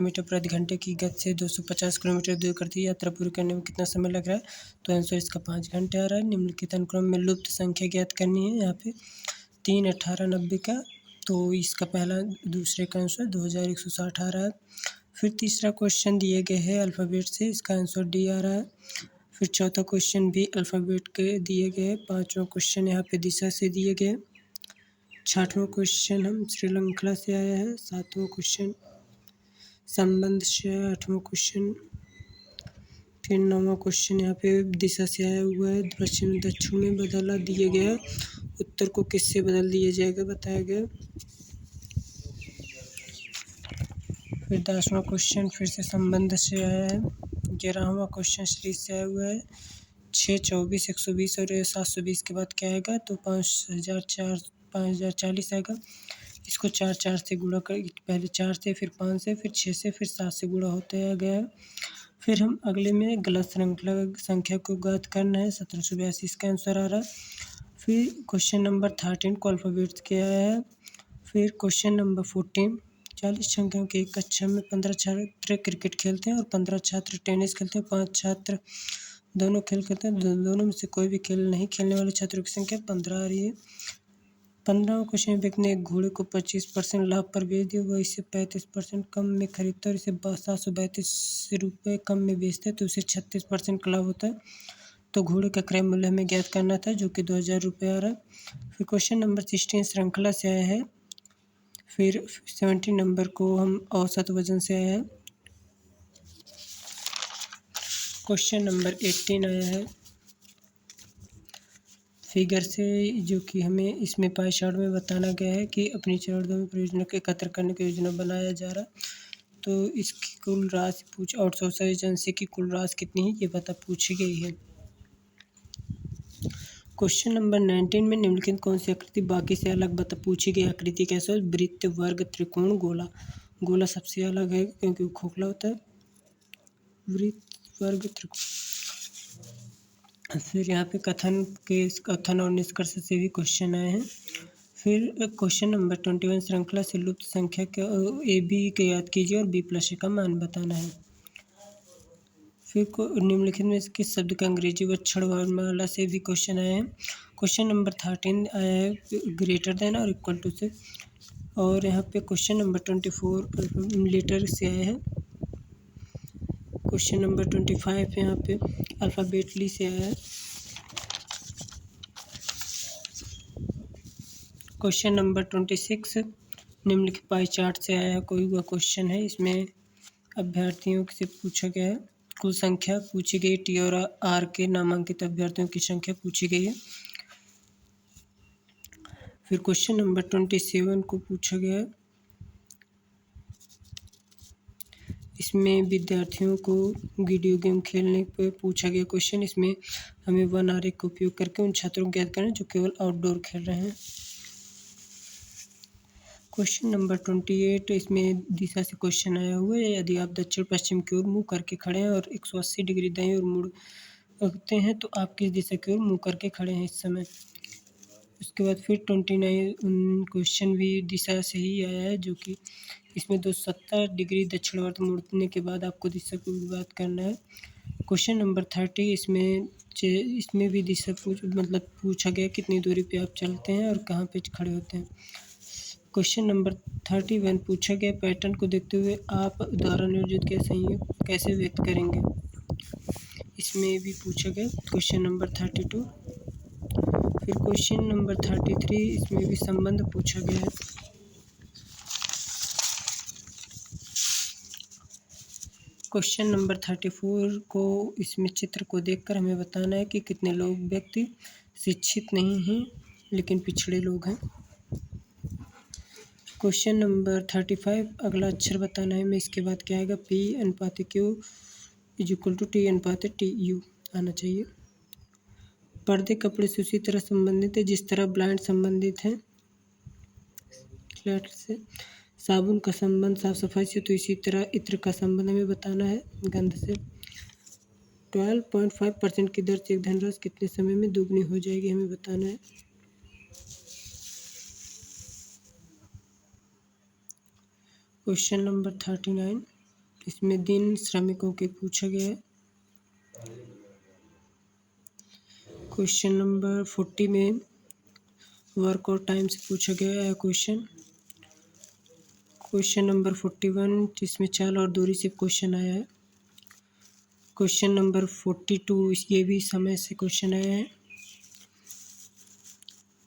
Metre प्रति घंटे की गति से 250 किलोमीटर दूर करती यात्रा पूरी करने में कितना समय लग रहा है? तो आंसर इसका 5 घंटे आ रहा है। निम्नलिखित अनुक्रम में लुप्त संख्या ज्ञात करनी है। यहाँ पे 3, 18, 90 का, तो इसका पहला दूसरे का आंसर 2160 आ रहा है। फिर तीसरा क्वेश्चन दिए गए है अल्फ़ाबेट से, इसका आंसर डी आ रहा है। फिर चौथा क्वेश्चन भी अल्फ़ाबेट के दिए गए। पाँचवां क्वेश्चन यहाँ पे दिशा से दिए गए। छठवां क्वेश्चन हम श्रीलंका से आया है। सातवां क्वेश्चन संबंध से आया। आठवां क्वेश्चन, फिर नौवां क्वेश्चन यहाँ पे दिशा से आया हुआ है। पश्चिम दक्षिण में बदला दिए गया। उत्तर को किससे बदल दिया जाएगा बताया गया। फिर 10वां क्वेश्चन फिर से संबंध से आया है। 11वां क्वेश्चन श्री से आया हुआ है। 6, 24, 120 और 720 के बाद क्या आएगा? तो 5040 आएगा। इसको 4 4 से गुणा कर, पहले 4 से, फिर 5 से, फिर 6 से, फिर 7 से गुणा होते आ गया है। फिर हम अगले में गलत श्रृंखला संख्या को ज्ञात करना है। 1782 इसका आंसर आ रहा है। फिर क्वेश्चन नंबर 13 को अल्फ़ाबेट्स के आया है। फिर क्वेश्चन नंबर 14, 40 संख्याओं की एक कक्षा में 15 छात्र क्रिकेट खेलते हैं और 15 छात्र टेनिस खेलते हैं। 5 छात्र दोनों खेल खेलते हैं। दोनों में से कोई भी खेल नहीं खेलने वाले छात्रों की संख्या 15 आ रही है। 15वां क्वेश्चन, व्यक्ति ने एक घोड़े को 25% लाभ पर बेच दिया। वह इसे 35% कम में खरीदता है और इसे 732 रुपये कम में बेचता है, तो उसे 36% का लाभ होता है। तो घोड़े का क्रय मूल्य हमें ज्ञात करना था, जो कि 2000 रुपये आ रहा है। फिर क्वेश्चन नंबर 16 श्रृंखला से आया है। फिर 17 नंबर को हम औसत वजन से आया है। क्वेश्चन नंबर 18 आया है फिगर से, जो कि हमें इसमें पाई चार्ट में बताना गया है कि अपनी चरणों परियोजना को एकत्र करने की योजना बनाया जा रहा है। तो इसकी कुल राशि आउटसोर्स एजेंसी की कुल राशि कितनी है, ये बता पूछी गई है। क्वेश्चन नंबर 19 में निम्नलिखित कौन सी आकृति बाकी से अलग बता पूछी गई। आकृति कैसे हो? वृत्त, वर्ग, त्रिकोण, गोला। गोला सबसे अलग है क्योंकि वो खोखला होता है। वृत्त, वर्ग, त्रिकोण। फिर यहाँ पे कथन और निष्कर्ष से भी क्वेश्चन आए हैं। फिर क्वेश्चन नंबर 21 श्रृंखला से लुप्त संख्या का ए बी के याद कीजिए और बी प्लस का मान बताना है। फिर निम्नलिखित में किस शब्द का अंग्रेजी अक्षर वर्णमाला से भी क्वेश्चन आए हैं। क्वेश्चन नंबर 13 आया है ग्रेटर देन और इक्वल टू से। और यहाँ पे क्वेश्चन नंबर 24 लेटर से आया है। क्वेश्चन नंबर 25 यहाँ पे अल्फ़ाबेटली से आया है। क्वेश्चन नंबर 26 निम्नलिखित पाई चार्ट से आया कोई हुआ क्वेश्चन है। इसमें अभ्यर्थियों से पूछा गया है, कुल संख्या पूछी गई। टी और आर के नामांकित अभ्यर्थियों की संख्या पूछी गई है। फिर क्वेश्चन नंबर 27 को पूछा गया है। इसमें विद्यार्थियों को वीडियो गेम खेलने पर पूछा गया क्वेश्चन। इसमें हमें वन आरेख का उपयोग करके उन छात्रों को ज्ञात करना जो केवल आउटडोर खेल रहे हैं। क्वेश्चन नंबर 28 इसमें दिशा से क्वेश्चन आया हुआ है। यदि आप दक्षिण पश्चिम की ओर मुँह करके खड़े हैं और 180 डिग्री दाईं ओर मुड़ते हैं तो आप किस दिशा की ओर मुँह करके खड़े हैं इस समय। उसके बाद फिर 29 क्वेश्चन भी दिशा से ही आया है, जो कि इसमें 270 डिग्री दक्षिणावर्त मुड़ने के बाद आपको दिशा को बात करना है। क्वेश्चन नंबर 30 इसमें भी दिशा पूछा गया कितनी दूरी पे आप चलते हैं और कहाँ पे खड़े होते हैं। क्वेश्चन नंबर 31 पूछा गया पैटर्न को देखते हुए आप द्वारा नियोजित के संयोग कैसे व्यक्त करेंगे। इसमें भी पूछा गया क्वेश्चन नंबर 32। फिर क्वेश्चन नंबर 33 इसमें भी संबंध पूछा गया है। क्वेश्चन नंबर 34 को इसमें चित्र को देखकर हमें बताना है कि कितने लोग व्यक्ति शिक्षित नहीं हैं लेकिन पिछड़े लोग हैं। क्वेश्चन नंबर 35 अगला अक्षर बताना है हमें। इसके बाद क्या आएगा, P अनुपात Q इक्वल टू T अनुपात TU आना चाहिए। पर्दे कपड़े से उसी तरह संबंधित है जिस तरह ब्लाइंड संबंधित है फ्लैट से। साबुन का संबंध साफ सफाई से, तो इसी तरह इत्र का संबंध हमें बताना है गंध से। 12.5% की दर से एक धनराशि कितने समय में दोगुनी हो जाएगी हमें बताना है। क्वेश्चन नंबर 39 इसमें दिन श्रमिकों के पूछा गया है। क्वेश्चन नंबर 40 में वर्क और टाइम से पूछा गया है क्वेश्चन। क्वेश्चन नंबर 41 जिसमें चाल और दूरी से क्वेश्चन आया है। क्वेश्चन नंबर 42 ये भी समय से क्वेश्चन आया है।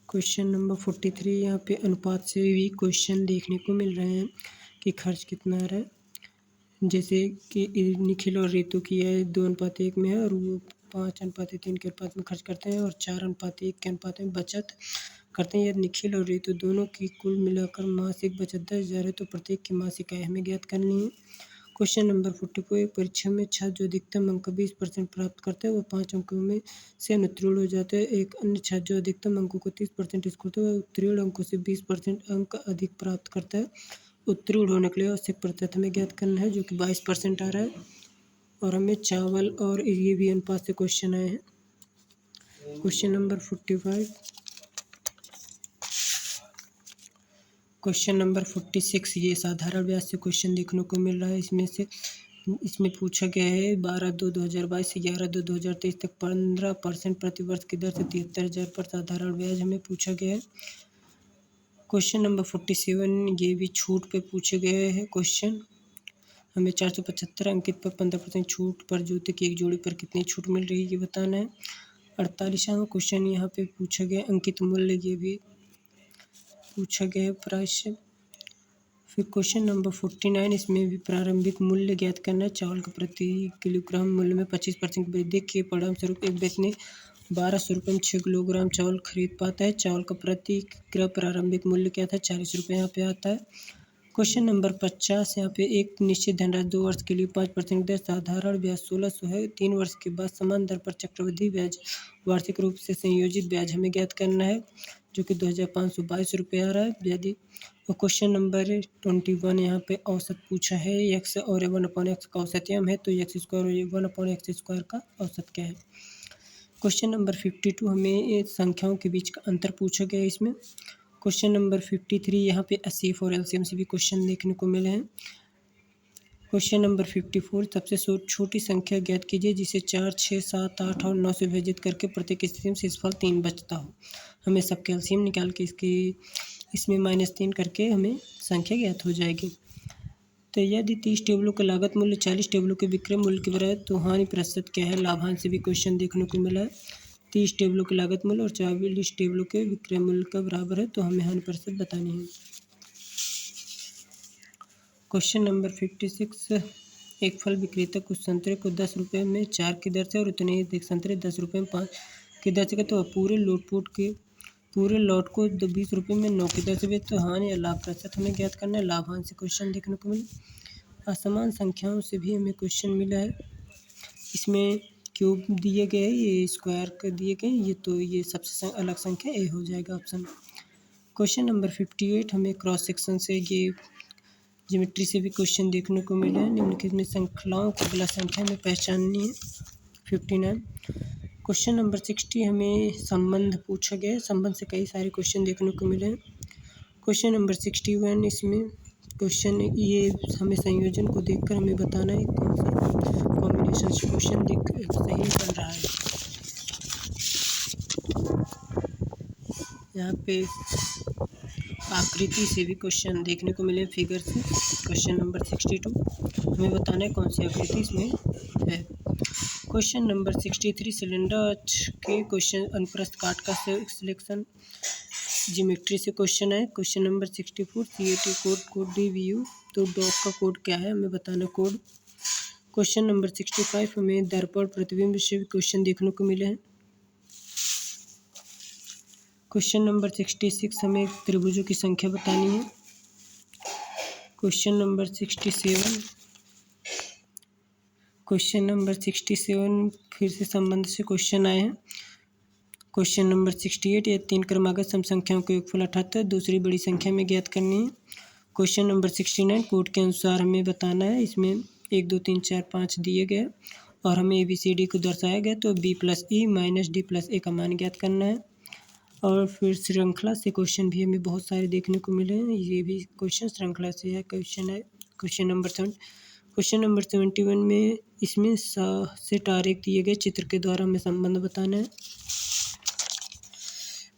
क्वेश्चन नंबर 43 यहाँ पे अनुपात से भी क्वेश्चन देखने को मिल रहे हैं कि खर्च कितना आ रहा है। जैसे कि निखिल और रितु की है 2:1 में है और वो 5:3 के अनुपात में खर्च करते हैं और 4:1 के अनुपात में बचत करते हैं। यदि निखिल और रितु दोनों की कुल मिलाकर मासिक बचत 10,000 है तो प्रत्येक की मासिक आय हमें ज्ञात करनी है। क्वेश्चन नंबर 44 एक परीक्षा में छात्र जो अधिकतम अंक 20% प्राप्त करते हैं वह 5 अंकों में से अनुत्तीर्ण हो जाते हैं। एक अन्य छात्र जो अधिकतम अंकों को 30% स्कोर करता है वह उत्तीर्ण अंकों से 20% अंक अधिक प्राप्त करता है। उत्तीर्ण होने के लिए आवश्यक प्रतिशत हमें ज्ञात करना है जो कि 22% आ रहा है। और हमें चावल और ये भी अनुपात से क्वेश्चन आए हैं। क्वेश्चन नंबर 45 क्वेश्चन नंबर 46 ये साधारण ब्याज से क्वेश्चन देखने को मिल रहा है। इसमें पूछा गया है 12/2/2022 से 11/2/2023 तक 15% प्रतिवर्ष की दर से 73,000 पर साधारण ब्याज हमें पूछा गया है। क्वेश्चन नंबर 47 ये भी छूट पे पूछे गए हैं क्वेश्चन। हमें 475 अंकित पर 15% छूट पर जूते की एक जोड़ी पर कितनी छूट मिल रही है ये बताना है। 48वां क्वेश्चन यहाँ पे पूछा गया अंकित मूल्य ये भी पूछा गया है प्राइस। फिर क्वेश्चन नंबर 49 इसमें भी प्रारंभिक मूल्य ज्ञात करना है। चावल का प्रति किलोग्राम मूल्य में 25% वृद्धि के परिणामस्वरूप एक व्यक्ति ने 1200 रुपये में 6 किलोग्राम चावल खरीद पाता है। चावल का प्रति किलो प्रारंभिक मूल्य क्या था 40 रुपये यहाँ पे आता है। क्वेश्चन नंबर 50 यहाँ पे एक निश्चित धनराशि 2 वर्ष के लिए 5% दर साधारण ब्याज 1600 है। 3 वर्ष के बाद समान दर पर चक्रवृद्धि ब्याज वार्षिक रूप से संयोजित ब्याज हमें ज्ञात करना है जो कि 2,522 रुपये आ रहा है ब्याज। और क्वेश्चन नंबर 21 यहाँ पे औसत पूछा है। x और 1/x का औसत है तो x² और 1/x² का औसत क्या है। क्वेश्चन नंबर 52 हमें संख्याओं के बीच का अंतर पूछा गया है इसमें। क्वेश्चन नंबर 53 यहाँ पे एचसीएफ और एलसीएम से भी क्वेश्चन देखने को मिले हैं। क्वेश्चन नंबर 54 सबसे छोटी संख्या ज्ञात कीजिए जिसे 4, 6, 7, 8 और 9 से विभाजित करके प्रत्येक स्थिति में शेषफल 3 बचता हो। हमें सबके एलसीएम निकाल के इसमें -3 करके हमें संख्या ज्ञात हो जाएगी। तो यदि 30 टेबलों का लागत मूल्य 40 टेबलों के विक्रय मूल्य के बराबर तो हानि प्रतिशत क्या है। लाभांश से भी क्वेश्चन देखने को मिला है। 30 टेबलों की लागत मूल्य और 40 टेबलों के विक्रय मूल्य का बराबर है तो हमें हानि प्रतिशत बतानी है। क्वेश्चन नंबर 56 एक फल विक्रेता कुछ संतरे को 10 रुपये में 4 की दर से और उतने ही संतरे 10 रुपये में 5 की दर से तो पूरे लॉट को 20 रुपये में 9 की दर से बेच तो हानि या लाभ प्रतिशत हमें ज्ञात करना है। लाभांश से क्वेश्चन देखने को मिला। असमान संख्याओं से भी हमें क्वेश्चन मिला है। इसमें क्यूब दिए गए ये स्क्वायर कर दिए गए ये सबसे अलग संख्या ए हो जाएगा ऑप्शन। क्वेश्चन नंबर 58 हमें क्रॉस सेक्शन से ये ज्योमेट्री से भी क्वेश्चन देखने को मिले हैं। निम्नलिखित में श्रृंखलाओं को गलत संख्या में पहचाननी है। 59 क्वेश्चन नंबर 60 हमें संबंध पूछा गया है। संबंध से कई सारे क्वेश्चन देखने को मिले हैं। क्वेश्चन नंबर 61 इसमें क्वेश्चन ये हमें संयोजन को देखकर हमें बताना है कौन सा कॉम्बिनेशन से क्वेश्चन सही बन रहा है। यहाँ पे आकृति से भी क्वेश्चन देखने को मिले फिगर से। क्वेश्चन नंबर 62 हमें बताना है कौन सी आकृति इसमें है। क्वेश्चन नंबर 63 सिलेंडर अक्ष के क्वेश्चन अनुप्रस्थ काट का सिलेक्शन ज्योमेट्री से क्वेश्चन है। Question number 64 CAT code DVU तो डॉग का कोड क्या है हमें बताना कोड। क्वेश्चन नंबर 65 हमें दर्पण प्रतिबिंब से भी क्वेश्चन देखने को मिले हैं। क्वेश्चन नंबर 66 हमें त्रिभुजों की संख्या बतानी है। क्वेश्चन नंबर 67 फिर से संबंध से क्वेश्चन आए हैं। क्वेश्चन नंबर 68 ये 3 क्रमागत सम संख्याओं का योगफल 78 दूसरी बड़ी संख्या में ज्ञात करनी है। क्वेश्चन नंबर 69 कोड के अनुसार हमें बताना है। इसमें 1 2 3 4 5 दिए गए और हमें ABCD को दर्शाया गया तो B + E - D + A का मान ज्ञात करना है। और फिर श्रृंखला से क्वेश्चन भी हमें बहुत सारे देखने को मिले हैं। ये भी क्वेश्चन श्रृंखला से है। क्वेश्चन नंबर 7 क्वेश्चन नंबर 71 में इसमें से तारीख दिए गए चित्र के द्वारा हमें संबंध बताना है।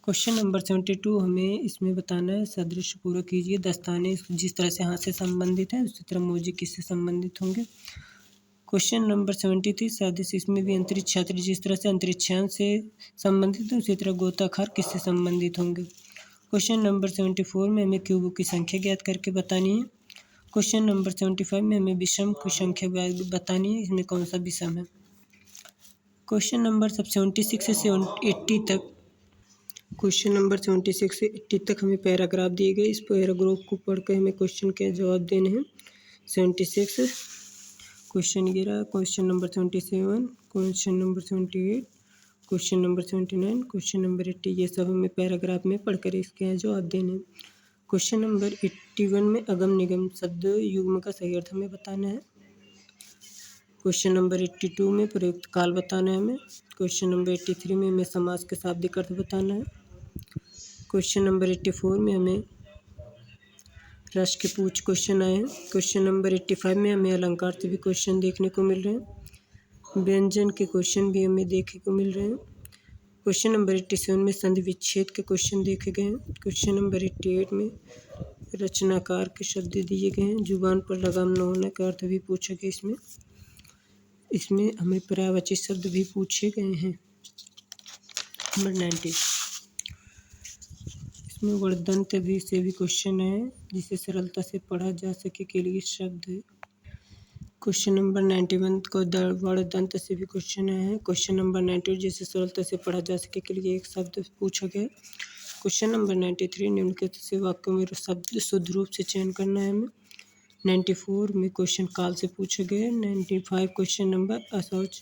क्वेश्चन नंबर 72 हमें इसमें बताना है सादृश्य पूरा कीजिए। दस्ताने जिस तरह से हाथ से संबंधित है उसी तरह मौजे किससे संबंधित होंगे। क्वेश्चन नंबर 73 सादृश्य इसमें भी अंतरिक्ष यात्री जिस तरह से अंतरिक्षयान से संबंधित है उसी तरह गोताखोर किससे संबंधित होंगे। क्वेश्चन नंबर 74 में हमें क्यूबों की संख्या ज्ञात करके बतानी है। क्वेश्चन नंबर 75 में हमें विषम की संख्या बतानी है, इसमें कौन सा विषम है। क्वेश्चन नंबर 76 से 80 तक क्वेश्चन नंबर 76 से 80 तक हमें पैराग्राफ दिए गए। इस पैराग्राफ को पढ़कर हमें क्वेश्चन के जवाब देने हैं। 76 क्वेश्चन ये रहा। Question number 77, question number 78, question number 79, question number 80, ये सब हमें पैराग्राफ में पढ़कर इसके यहाँ जवाब देने हैं। क्वेश्चन नंबर 81 में अगम निगम शब्द युग्म का सही अर्थ हमें बताना है। क्वेश्चन नंबर 82 में प्रयुक्त काल बताना है हमें। क्वेश्चन नंबर 83 में हमें समास के शाब्दिक अर्थ बताना है। क्वेश्चन नंबर 84 में हमें रस के पूछ क्वेश्चन आए हैं। क्वेश्चन नंबर 85 में हमें अलंकार से भी क्वेश्चन देखने को मिल रहे हैं। व्यंजन के क्वेश्चन भी हमें देखने को मिल रहे हैं। क्वेश्चन नंबर 87 में संधि विच्छेद के क्वेश्चन देखे गए हैं। क्वेश्चन नंबर 88 में रचनाकार के शब्द दिए गए हैं। जुबान पर लगाम न होने का अर्थ भी पूछा गया। इसमें हमें पर्यायवाची शब्द भी पूछे गए हैं। नंबर 90 इसमें वर्णदंत भी से भी क्वेश्चन है जिसे सरलता से पढ़ा जा सके के लिए शब्द है। क्वेश्चन नंबर 91 को वर्णदंत से भी क्वेश्चन है। क्वेश्चन नंबर 92 जिसे सरलता से पढ़ा जा सके के लिए एक शब्द पूछा गया। क्वेश्चन नंबर 93 निम्नलिखित से वाक्यों में शब्द शुद्ध रूप से चयन करना है हमें। 94 में क्वेश्चन काल से पूछा गया। 95 क्वेश्चन नंबर असोच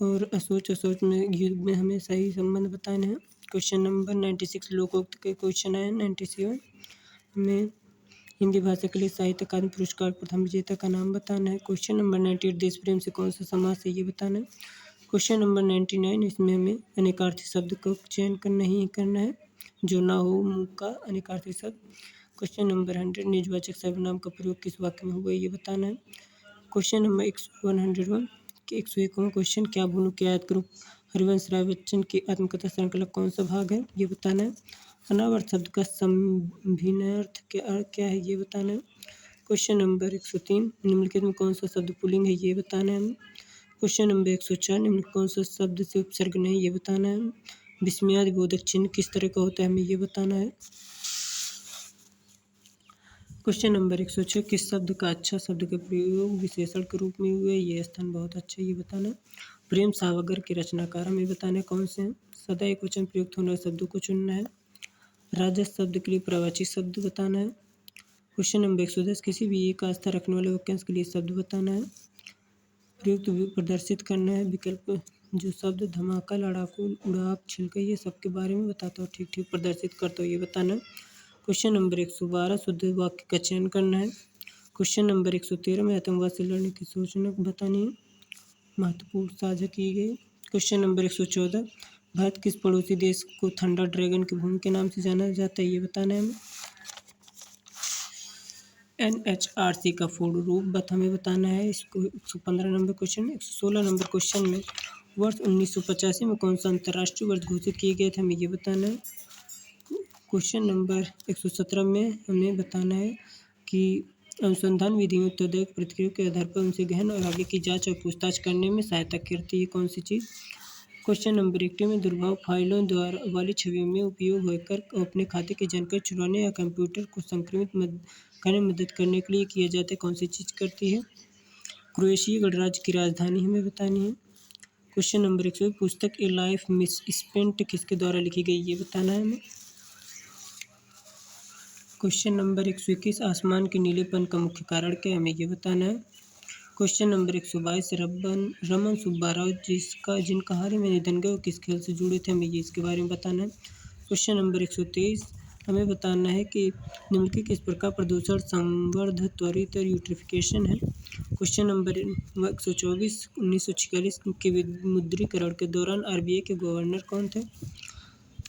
और असोच में युग में हमें सही संबंध बताना है। क्वेश्चन नंबर 96 लोकोक्त के क्वेश्चन आए। 97 हमें हिंदी भाषा के लिए साहित्य अकादमी पुरस्कार प्रथम विजेता का नाम बताना है। क्वेश्चन नंबर 98 देश प्रेम से कौन सा समास है ये बताना है। क्वेश्चन नंबर 99 इसमें हमें अनेकार्थी शब्द का चयन नहीं करना है, जो ना हो मुँह का अनेकार्थी शब्द। क्वेश्चन नंबर 100 निजवाचक सर्वनाम का प्रयोग किस वाक्य में हुआ ये बताना है। क्वेश्चन नंबर 101 के 101वां क्वेश्चन क्या बोलूं क्या याद करूं हरिवंश राय बच्चन की आत्मकथा श्रृंखला कौन सा भाग है ये बताना है। अनावर्त शब्द का संभिन्नार्थ क्या है ये बताना है। क्वेश्चन नंबर 103 निम्नलिखित में कौन सा शब्द पुल्लिंग है ये बताना है। क्वेश्चन नंबर 104 निम्नलिखित कौन सा शब्द से उपसर्ग नहीं ये बताना है। विस्मयादिबोधक चिन्ह किस तरह का होता है हमें ये बताना है। क्वेश्चन नंबर 106 किस शब्द का अच्छा शब्द का प्रयोग विशेषण के रूप में हुआ है ये स्थान बहुत अच्छा ये बताना है। प्रेम सावगर के रचनाकार हमें बताना है कौन से हैं। सदा एक वचन प्रयुक्त होने वाले शब्दों को चुनना है। राजस शब्द के लिए प्रवाची शब्द बताना है। क्वेश्चन नंबर 110 किसी भी एक आस्था रखने वाले वाक्यांश के लिए शब्द बताना है। प्रयुक्त प्रदर्शित करना है विकल्प जो शब्द धमाका लड़ाकू उड़ाक छिलका ये सब के बारे में बताता हो ठीक ठीक प्रदर्शित करता हो ये बताना है। क्वेश्चन नंबर 112 शुद्ध वाक्य का चयन करना है। क्वेश्चन नंबर 113 में आतंकवाद से लड़ने की सूचना बतानी है, महत्वपूर्ण साझा की गई। क्वेश्चन नंबर 114 भारत किस पड़ोसी देश को थंडर ड्रैगन की भूमि के नाम से जाना जाता है ये बताना है हमें। NHRC का पूर्ण रूप हमें बताना है। इसको 115 नंबर क्वेश्चन। 116 नंबर क्वेश्चन में वर्ष 1985 में कौन सा अंतर्राष्ट्रीय वर्ष घोषित किए गए थे हमें ये बताना है। क्वेश्चन नंबर 117 में हमें बताना है कि अनुसंधान विधियों तदक प्रतिक्रिया के आधार पर उनसे गहन और आगे की जांच और पूछताछ करने में सहायता करती है कौन सी चीज़। क्वेश्चन नंबर 80 में दुर्भाव फाइलों द्वारा वाली छवियों में उपयोग होकर अपने खाते की जानकारी चुराने या कंप्यूटर को संक्रमित करने में मदद करने के लिए किया जाता है कौन सी चीज़ करती है। क्रोएशिया गणराज्य की राजधानी हमें बतानी है। क्वेश्चन नंबर 100 पुस्तक ए लाइफ मिस स्पेंट किसके द्वारा लिखी गई ये बताना है हमें। क्वेश्चन नंबर 121 आसमान के नीलेपन का मुख्य कारण क्या है हमें ये बताना है। क्वेश्चन नंबर 122 रमन सुब्बा राव जिनका हाल ही में निधन गया किस खेल से जुड़े थे हमें ये इसके बारे में बताना है। क्वेश्चन नंबर 123 हमें बताना है कि निम्नलिखित किस प्रकार प्रदूषण संवर्धन त्वरित और यूट्रिफिकेशन है। क्वेश्चन नंबर 124 1946 के विमुद्रीकरण के दौरान RBI के गवर्नर कौन थे।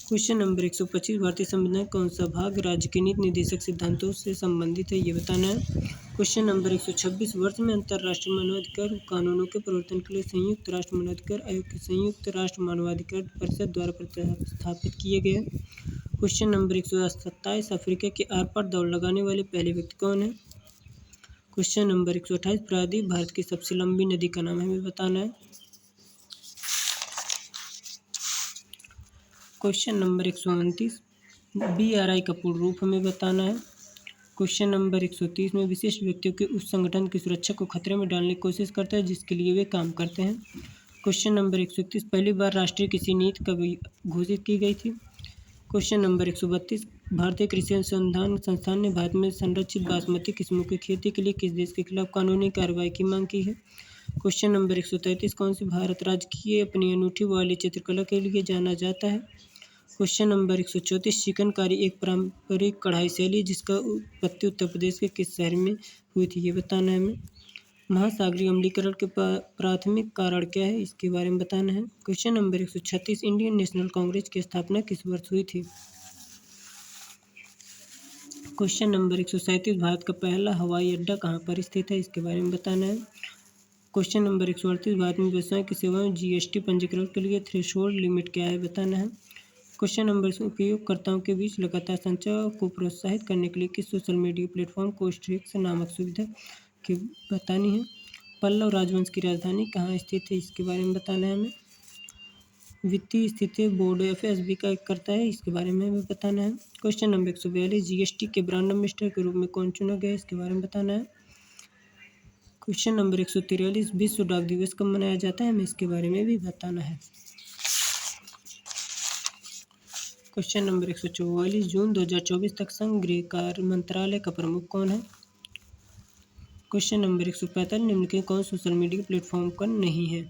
क्वेश्चन नंबर 125 भारतीय संविधान का कौन सा भाग राज्य के नीति निर्देशक सिद्धांतों से संबंधित है, ये बताना है। क्वेश्चन नंबर 126 वर्ष में अंतर्राष्ट्रीय मानवाधिकार कानूनों के प्रवर्तन के लिए संयुक्त राष्ट्र मानवाधिकार आयोग के संयुक्त राष्ट्र मानवाधिकार परिषद द्वारा स्थापित किए गए। क्वेश्चन नंबर 127 अफ्रीका के आर पार दौड़ लगाने वाले पहले व्यक्ति कौन है। क्वेश्चन नंबर 128 प्रायद्वीप भारत की सबसे लंबी नदी का नाम हमें बताना है। क्वेश्चन नंबर 129 BRI का पूर्ण रूप हमें बताना है। क्वेश्चन नंबर 130 में विशिष्ट व्यक्तियों के उस संगठन की सुरक्षा को खतरे में डालने की कोशिश करता है जिसके लिए वे काम करते हैं। क्वेश्चन नंबर 131 पहली बार राष्ट्रीय कृषि नीति कब घोषित की गई थी। क्वेश्चन नंबर 132 भारतीय कृषि अनुसंधान संस्थान ने भारत में संरक्षित बासमती किस्मों की खेती के लिए किस देश के खिलाफ कानूनी कार्रवाई की मांग की है। क्वेश्चन नंबर 133 कौन सी भारत राज्य की अपनी अनूठी वाली चित्रकला के लिए जाना जाता है। क्वेश्चन नंबर 134 चिकनकारी एक पारंपरिक कढ़ाई शैली जिसका उत्पत्ति उत्तर प्रदेश के किस शहर में हुई थी, ये बताना है हमें। महासागरीय अम्लीकरण के प्राथमिक कारण क्या है, इसके बारे में बताना है। Question number 136 Indian national Congress की स्थापना किस वर्ष हुई थी। क्वेश्चन नंबर 137 भारत का पहला हवाई अड्डा कहाँ पर स्थित है, इसके बारे में बताना है। क्वेश्चन नंबर 138 भारत में व्यवसाय की सेवाएं GST पंजीकरण के लिए थ्रेशोल्ड लिमिट क्या है, बताना है। क्वेश्चन नंबर उपयोगकर्ताओं के बीच लगातार संचार को प्रोत्साहित करने के लिए किस सोशल मीडिया प्लेटफॉर्म को स्ट्रिक्स नामक सुविधा की बतानी है। पल्लव राजवंश की राजधानी कहाँ स्थित है, इसके बारे में बताना है हमें। वित्तीय स्थिति बोर्ड FSB का करता है, इसके बारे में हमें बताना है। क्वेश्चन नंबर 142 GST के ब्रांड एम्बेसडर के रूप में कौन चुना गया, इसके बारे में बताना है। क्वेश्चन नंबर 143 विश्व डाक दिवस कब मनाया जाता है, हमें इसके बारे में भी बताना है। क्वेश्चन नंबर 144 जून 2024 तक संघ गृह कार्य मंत्रालय का प्रमुख कौन है। क्वेश्चन नंबर 145 निम्न के कौन सोशल मीडिया प्लेटफॉर्म पर नहीं है।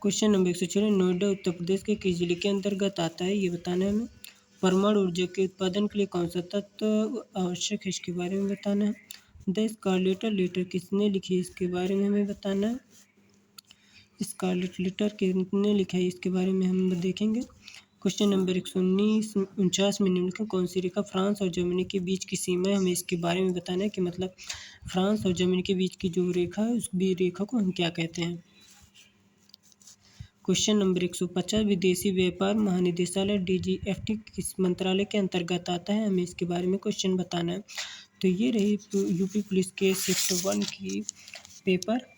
क्वेश्चन नंबर 146 नोएडा उत्तर प्रदेश के किस जिले के अंतर्गत आता है, ये बताना है हमें। परमाणु ऊर्जा के उत्पादन के लिए कौन सा तत्व आवश्यक है, इसके बारे में बताना है। द स्कारलेट लेटर किसने लिखी, इसके बारे में हमें बताना है। स्कारलेट लेटर किसने लिखा है, इसके बारे में हम देखेंगे। क्वेश्चन नंबर 149 में निम्नलिखित कौन सी रेखा फ्रांस और जर्मनी के बीच की सीमा है, हमें इसके बारे में बताना है कि मतलब फ्रांस और जर्मनी के बीच की जो रेखा है उस रेखा को हम क्या कहते हैं। क्वेश्चन नंबर 150 विदेशी व्यापार महानिदेशालय DGFT किस मंत्रालय के अंतर्गत आता है, हमें इसके बारे में क्वेश्चन बताना है। तो ये रही यूपी पुलिस के शिफ्ट 1 की पेपर